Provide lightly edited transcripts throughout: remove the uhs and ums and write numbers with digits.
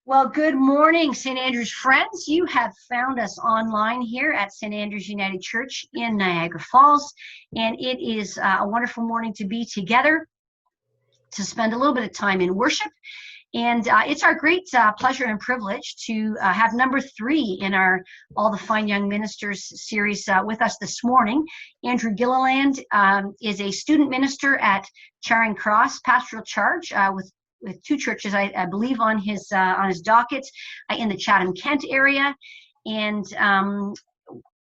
Well, good morning, St. Andrews friends. You have found us online here at St. Andrews United Church in Niagara Falls, and it is a wonderful morning to be together to spend a little bit of time in worship. And it's our great pleasure and privilege to have number 3 in our All the Fine Young Ministers series with us this morning. Andrew Gilliland is a student minister at Charing Cross Pastoral Charge with 2 churches, I believe, on his docket in the Chatham-Kent area. And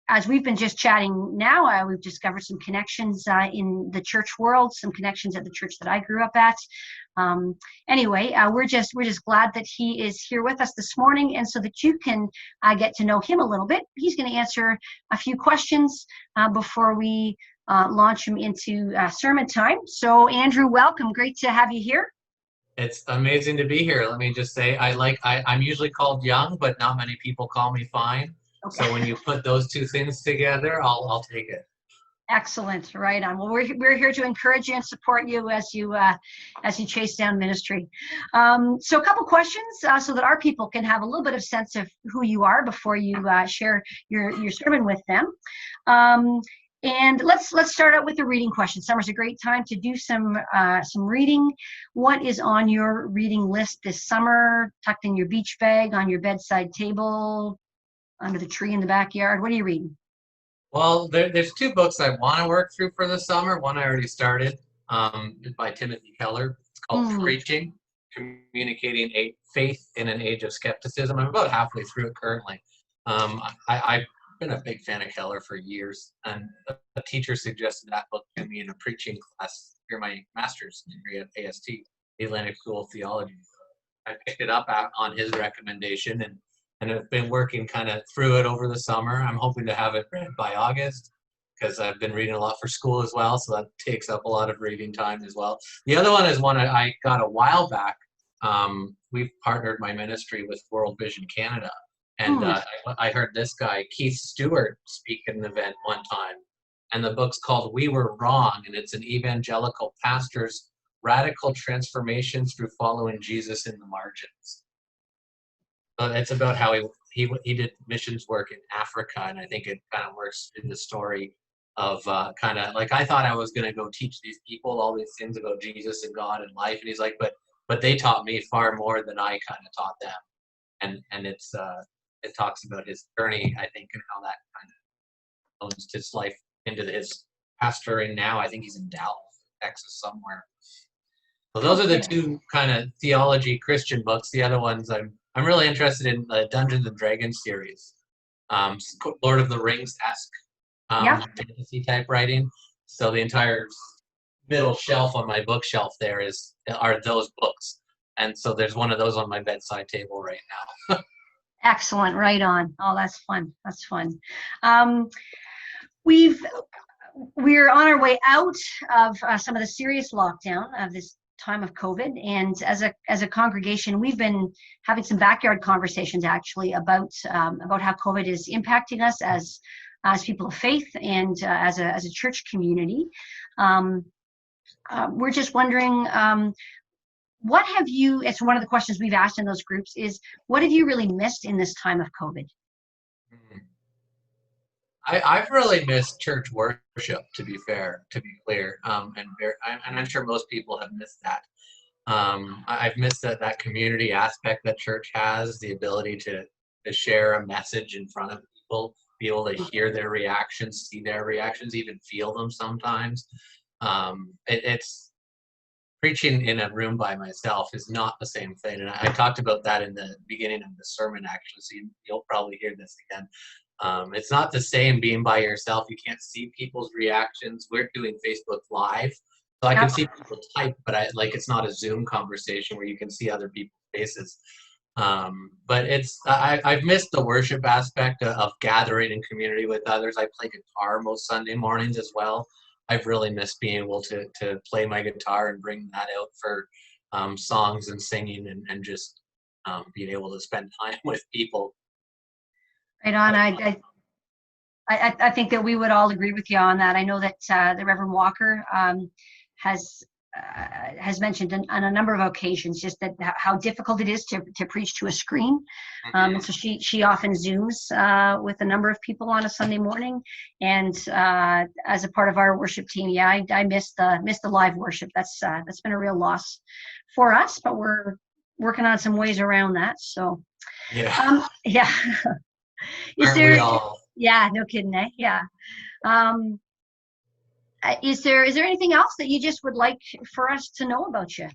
as we've been just chatting now, we've discovered some connections in the church world, some connections at the church that I grew up at. Anyway, we're just glad that he is here with us this morning, and so that you can get to know him a little bit. He's going to answer a few questions before we launch him into sermon time. So, Andrew, welcome. Great to have you here. It's amazing to be here. Let me just say, I'm usually called young, but not many people call me fine. Okay. So when you put those two things together, I'll take it. Excellent, right on. Well, we're here to encourage you and support you as you chase down ministry. So a couple questions so that our people can have a little bit of sense of who you are before you share your sermon with them. And let's start out with the reading question. Summer's a great time to do some reading. What is on your reading list this summer? Tucked in your beach bag, on your bedside table, under the tree in the backyard? What are you reading? Well, there's 2 books I want to work through for the summer. One I already started, by Timothy Keller. It's called Preaching, Communicating a Faith in an Age of Skepticism. I'm about halfway through it currently. I've been a big fan of Keller for years, and a teacher suggested that book to me in a preaching class for my master's degree at AST, the Atlantic School of Theology. I picked it up on his recommendation, and I've been working kind of through it over the summer. I'm hoping to have it read by August, because I've been reading a lot for school as well, so that takes up a lot of reading time as well. The other one is one I got a while back. We've partnered my ministry with World Vision Canada, and I heard this guy, Keith Stewart, speak at an event one time, and the book's called We Were Wrong, and it's an evangelical pastor's radical transformations through following Jesus in the margins. So it's about how he did missions work in Africa, and I think it kind of works in the story of kind of like, I thought I was going to go teach these people all these things about Jesus and God and life, and he's like, but they taught me far more than I kind of taught them, and it talks about his journey, I think, and how that kind of owns his life into his pastoring now. I think he's in Dallas, Texas somewhere. So those are the 2 kind of theology Christian books. The other ones I'm really interested in the Dungeons and Dragons series, Lord of the Rings-esque fantasy type writing. So the entire middle shelf on my bookshelf there are those books, and so there's one of those on my bedside table right now. Excellent, right on. Oh, that's fun. That's fun. We're on our way out of some of the serious lockdown of this time of COVID, and as a congregation, we've been having some backyard conversations actually about how COVID is impacting us as people of faith and as a church community. We're just wondering, what have you? It's one of the questions we've asked in those groups is, what have you really missed in this time of COVID? I've really missed church worship, to be clear, and I'm sure most people have missed that. I've missed that community aspect that church has, the ability to share a message in front of people, be able to hear their reactions, see their reactions, even feel them sometimes. It's preaching in a room by myself is not the same thing, and I talked about that in the beginning of the sermon, actually, so you'll probably hear this again. It's not the same being by yourself. You can't see people's reactions. We're doing Facebook Live, so I can see people type, but it's not a Zoom conversation where you can see other people's faces. But I've missed the worship aspect of gathering in community with others. I play guitar most Sunday mornings as well. I've really missed being able to play my guitar and bring that out for songs and singing and just being able to spend time with people. Right on. I think that we would all agree with you on that. I know that the Reverend Walker has has mentioned on a number of occasions, just that how difficult it is to preach to a screen. And so she often Zooms with a number of people on a Sunday morning. And as a part of our worship team, yeah, I miss the live worship. That's been a real loss for us, but we're working on some ways around that. So yeah, yeah. Aren't we all? Yeah, no kidding, eh? Yeah. Is there anything else that you just would like for us to know about you?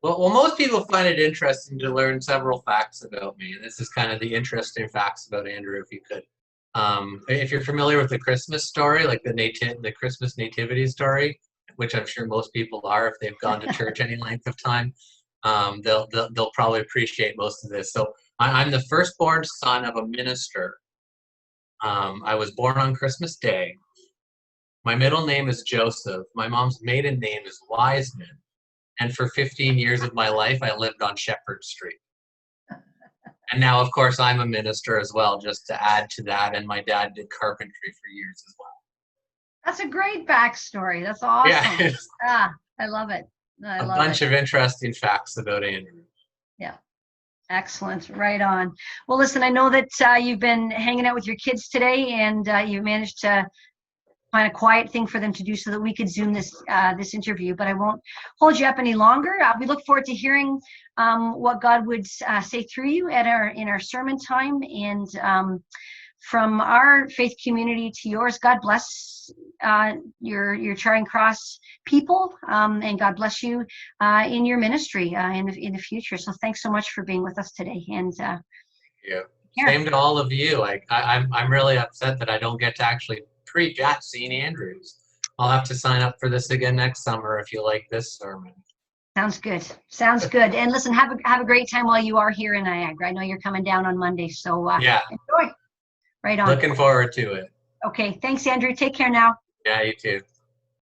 Well, most people find it interesting to learn several facts about me, and this is kind of the interesting facts about Andrew, if you could. If you're familiar with the Christmas story, like the Christmas nativity story, which I'm sure most people are if they've gone to church any length of time, they'll probably appreciate most of this. So I'm the firstborn son of a minister. I was born on Christmas Day. My middle name is Joseph. My mom's maiden name is Wiseman. And for 15 years of my life, I lived on Shepherd Street. And now, of course, I'm a minister as well, just to add to that. And my dad did carpentry for years as well. That's a great backstory. That's awesome. Yeah, I love it. A bunch of interesting facts about Andrew. Yeah. Excellent. Right on. Well, listen, I know that you've been hanging out with your kids today, and you managed to find a quiet thing for them to do so that we could Zoom this interview, but I won't hold you up any longer. We look forward to hearing what God would say through you in our sermon time. And from our faith community to yours, God bless your Charing Cross people, and God bless you in your ministry in the future. So thanks so much for being with us today. And yeah, same to all of you. I'm really upset that I don't get to actually preach at St. Andrews. I'll have to sign up for this again next summer if you like this sermon. Sounds good. Sounds good. And listen, have a great time while you are here in Niagara. I know you're coming down on Monday, so yeah, enjoy. Right on. Looking forward to it. Okay. Thanks, Andrew. Take care now. Yeah, you too.